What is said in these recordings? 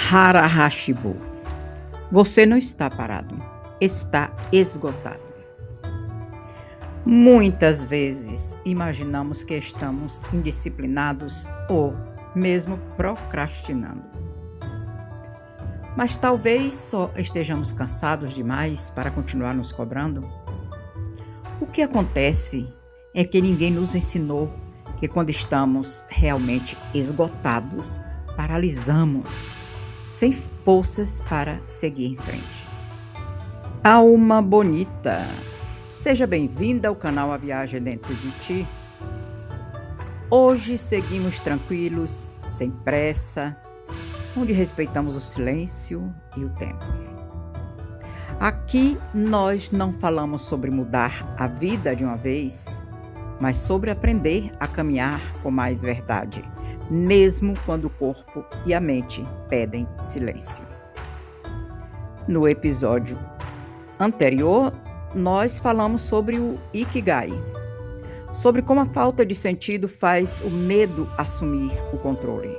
Hara Hashibu. Você não está parado, está esgotado. Muitas vezes imaginamos que estamos indisciplinados ou mesmo procrastinando. Mas talvez só estejamos cansados demais para continuar nos cobrando. O que acontece é que ninguém nos ensinou que quando estamos realmente esgotados, paralisamos, sem forças para seguir em frente. Alma bonita, seja bem-vinda ao canal A Viagem Dentro de Ti. Hoje seguimos tranquilos, sem pressa, onde respeitamos o silêncio e o tempo. Aqui nós não falamos sobre mudar a vida de uma vez, mas sobre aprender a caminhar com mais verdade, mesmo quando o corpo e a mente pedem silêncio. No episódio anterior, nós falamos sobre o Ikigai, sobre como a falta de sentido faz o medo assumir o controle.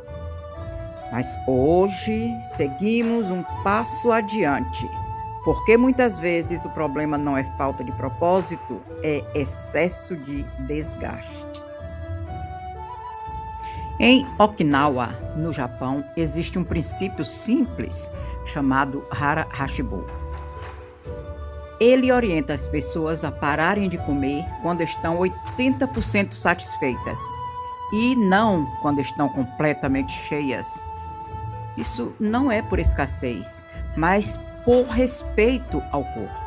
Mas hoje seguimos um passo adiante, porque muitas vezes o problema não é falta de propósito, é excesso de desgaste. Em Okinawa, no Japão, existe um princípio simples chamado Hara Hashibu. Ele orienta as pessoas a pararem de comer quando estão 80% satisfeitas e não quando estão completamente cheias. Isso não é por escassez, mas por respeito ao corpo.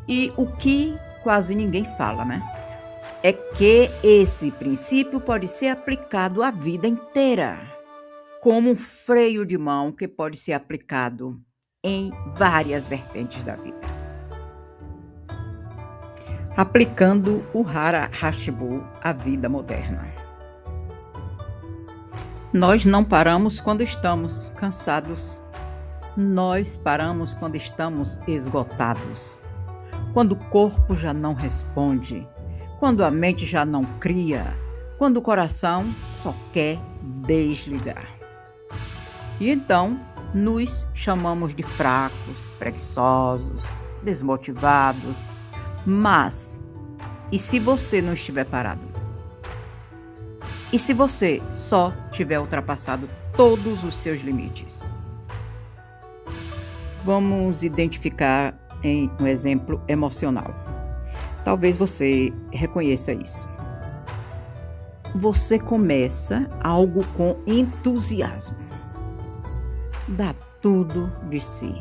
E o que quase ninguém fala, né? É que esse princípio pode ser aplicado a vida inteira, como um freio de mão que pode ser aplicado em várias vertentes da vida. Aplicando o Hara Hashibu à vida moderna. Nós não paramos quando estamos cansados. Nós paramos quando estamos esgotados. Quando o corpo já não responde. Quando a mente já não cria, quando o coração só quer desligar. E então, nos chamamos de fracos, preguiçosos, desmotivados. Mas, e se você não estiver parado? E se você só tiver ultrapassado todos os seus limites? Vamos identificar em um exemplo emocional. Talvez você reconheça isso. Você começa algo com entusiasmo. Dá tudo de si.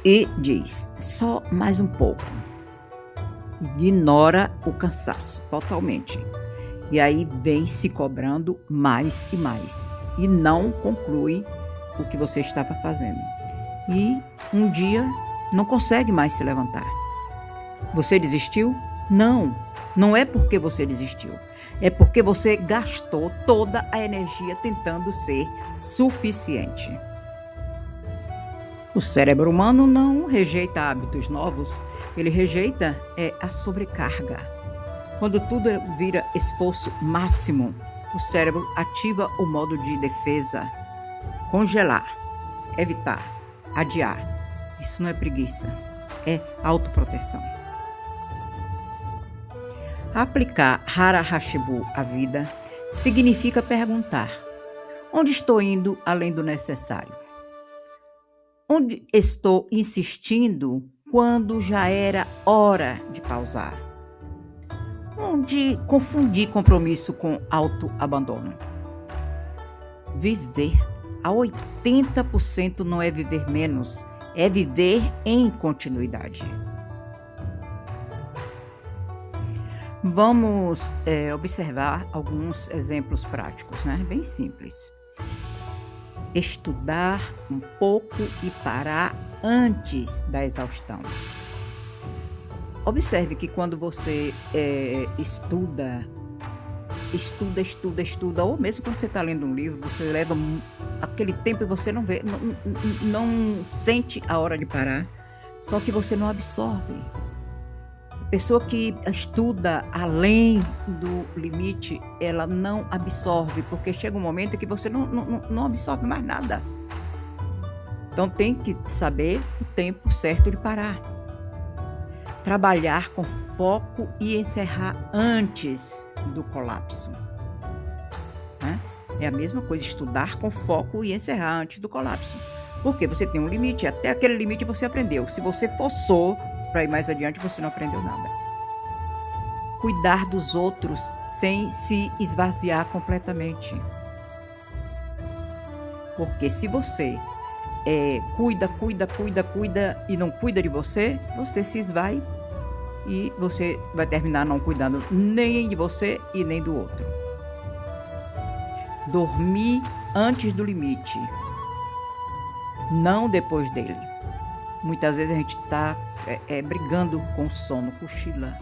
E diz, só mais um pouco. Ignora o cansaço totalmente. E aí vem se cobrando mais e mais. E não conclui o que você estava fazendo. E um dia não consegue mais se levantar. Você desistiu? Não, não é porque você desistiu. É porque você gastou toda a energia tentando ser suficiente. O cérebro humano não rejeita hábitos novos, ele rejeita a sobrecarga. Quando tudo vira esforço máximo, o cérebro ativa o modo de defesa. Congelar, evitar, adiar. Isso não é preguiça, é autoproteção. Aplicar Hara Hashibu à vida significa perguntar: onde estou indo além do necessário? Onde estou insistindo quando já era hora de pausar? Onde confundi compromisso com autoabandono? Viver a 80% não é viver menos, é viver em continuidade. Vamos observar alguns exemplos práticos, né? Bem simples. Estudar um pouco e parar antes da exaustão. Observe que quando você estuda, ou mesmo quando você está lendo um livro, você leva aquele tempo e você não vê, não sente a hora de parar, só que você não absorve. A pessoa que estuda além do limite, ela não absorve, porque chega um momento que você não absorve mais nada. Então tem que saber o tempo certo de parar. Trabalhar com foco e encerrar antes do colapso. Né? É a mesma coisa, estudar com foco e encerrar antes do colapso. Porque você tem um limite, até aquele limite você aprendeu. Se você forçou para ir mais adiante, você não aprendeu nada. Cuidar dos outros sem se esvaziar completamente. Porque se você cuida e não cuida de você, você se esvai e você vai terminar não cuidando nem de você e nem do outro. Dormir antes do limite, não depois dele. Muitas vezes a gente está brigando com o sono, cochila.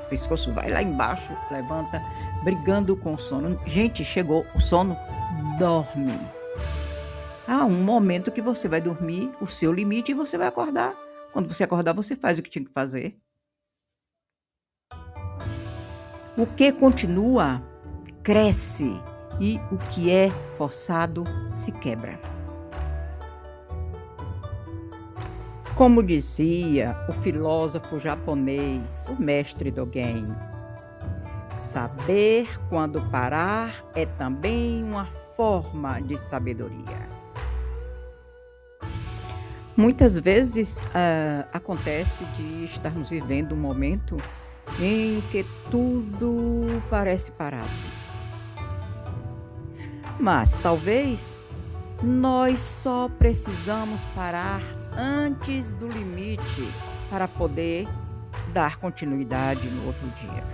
O pescoço vai lá embaixo, levanta, brigando com o sono. Gente, chegou o sono, dorme. Há um momento que você vai dormir, o seu limite, e você vai acordar. Quando você acordar, você faz o que tinha que fazer. O que continua, cresce. E o que é forçado, se quebra. Como dizia o filósofo japonês, o mestre Dogen, saber quando parar é também uma forma de sabedoria. Muitas vezes acontece de estarmos vivendo um momento em que tudo parece parado. Mas talvez nós só precisamos parar antes do limite para poder dar continuidade no outro dia.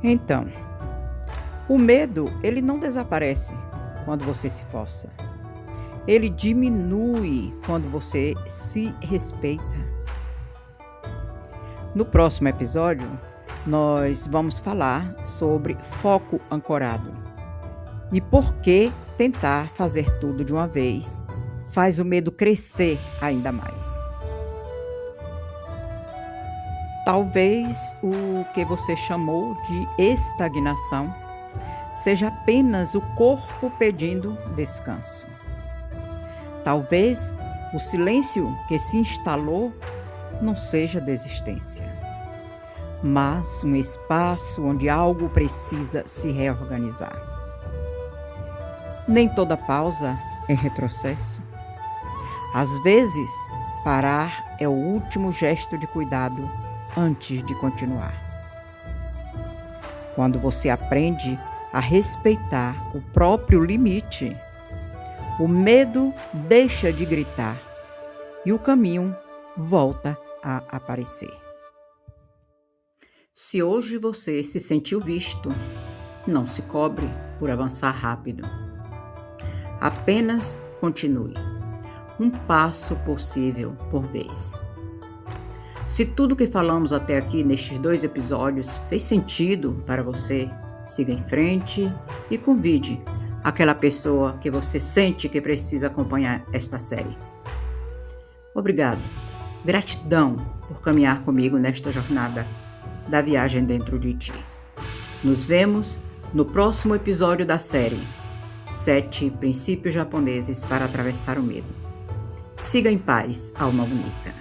Então, o medo, ele não desaparece quando você se força. Ele diminui quando você se respeita. No próximo episódio, nós vamos falar sobre foco ancorado e por que tentar fazer tudo de uma vez faz o medo crescer ainda mais. Talvez o que você chamou de estagnação seja apenas o corpo pedindo descanso. Talvez o silêncio que se instalou não seja desistência, mas um espaço onde algo precisa se reorganizar. Nem toda pausa é retrocesso. Às vezes, parar é o último gesto de cuidado antes de continuar. Quando você aprende a respeitar o próprio limite, o medo deixa de gritar e o caminho volta a aparecer. Se hoje você se sentiu visto, não se cobre por avançar rápido. Apenas continue, um passo possível por vez. Se tudo que falamos até aqui nestes 2 episódios fez sentido para você, siga em frente e convide aquela pessoa que você sente que precisa acompanhar esta série. Obrigado, gratidão por caminhar comigo nesta jornada da viagem dentro de ti. Nos vemos no próximo episódio da série 7 princípios japoneses para atravessar o medo. Siga em paz, alma bonita.